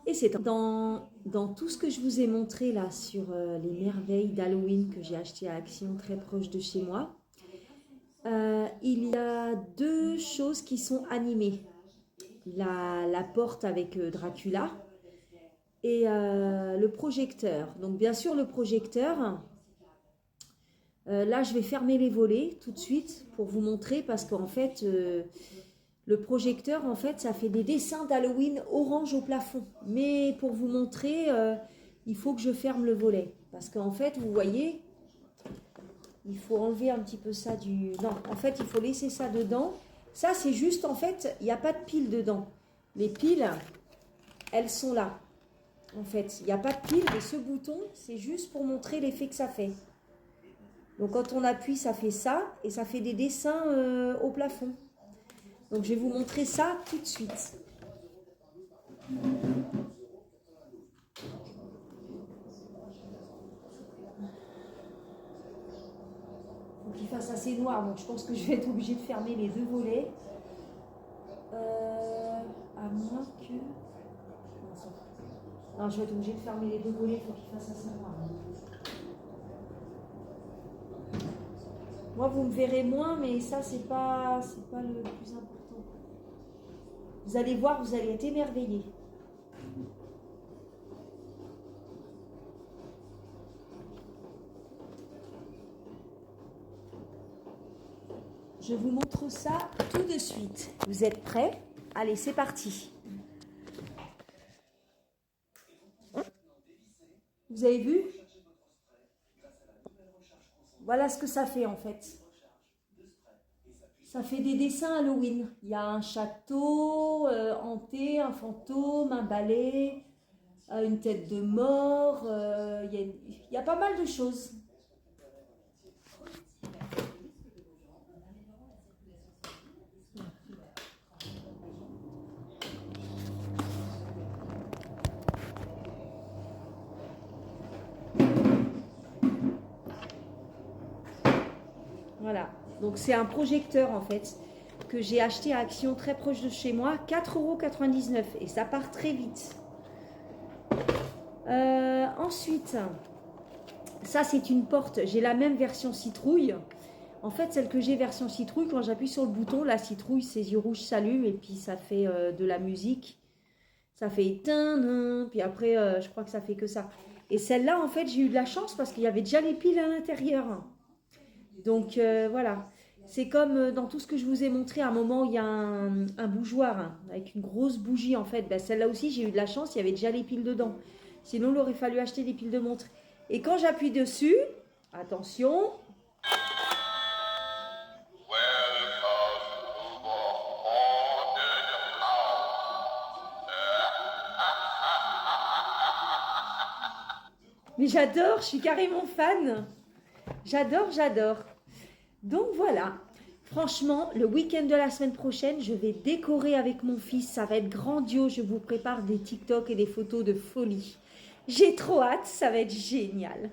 Et c'est dans tout ce que je vous ai montré là sur les merveilles d'Halloween que j'ai acheté à Action très proche de chez moi, il y a deux choses qui sont animées. La porte avec Dracula et le projecteur. Donc bien sûr le projecteur, là je vais fermer les volets tout de suite pour vous montrer parce qu'en fait le projecteur en fait ça fait des dessins d'Halloween orange au plafond. Mais pour vous montrer il faut que je ferme le volet parce qu'en fait vous voyez il faut enlever un petit peu ça du... Non, en fait il faut laisser ça dedans. Ça c'est juste en fait il n'y a pas de pile dedans. Les piles elles sont là. En fait, il n'y a pas de pile, mais ce bouton, c'est juste pour montrer l'effet que ça fait. Donc, quand on appuie, ça fait ça, et ça fait des dessins au plafond. Donc, je vais vous montrer ça tout de suite. Faut qu'il fasse assez noir, donc je pense que je vais être obligée de fermer les deux volets. À moins que... Non, je vais être obligée de fermer les deux volets, il faut qu'il fasse assez noir. Moi, vous me verrez moins, mais ça, c'est pas le plus important. Vous allez voir, vous allez être émerveillés. Je vous montre ça tout de suite. Vous êtes prêts? Allez, c'est parti. Vous avez vu? Voilà ce que ça fait en fait. Ça fait des dessins Halloween. Il y a un château hanté, un fantôme, un balai, une tête de mort. Il y a pas mal de choses. Voilà, donc c'est un projecteur en fait que j'ai acheté à Action très proche de chez moi, 4,99 € et ça part très vite. Ensuite, ça c'est une porte, j'ai la même version citrouille. En fait, celle que j'ai version citrouille, quand j'appuie sur le bouton, la citrouille, ses yeux rouges s'allument et puis ça fait de la musique. Ça fait tin, puis après, je crois que ça fait que ça. Et celle-là, en fait, j'ai eu de la chance parce qu'il y avait déjà les piles à l'intérieur. Donc voilà, c'est comme dans tout ce que je vous ai montré, à un moment où il y a un bougeoir avec une grosse bougie en fait. Ben, celle-là aussi, j'ai eu de la chance, il y avait déjà les piles dedans. Sinon, il aurait fallu acheter des piles de montre. Et quand j'appuie dessus, attention. Mais j'adore, je suis carrément fan. J'adore. Donc voilà, franchement, le week-end de la semaine prochaine, je vais décorer avec mon fils. Ça va être grandiose. Je vous prépare des TikTok et des photos de folie. J'ai trop hâte, ça va être génial.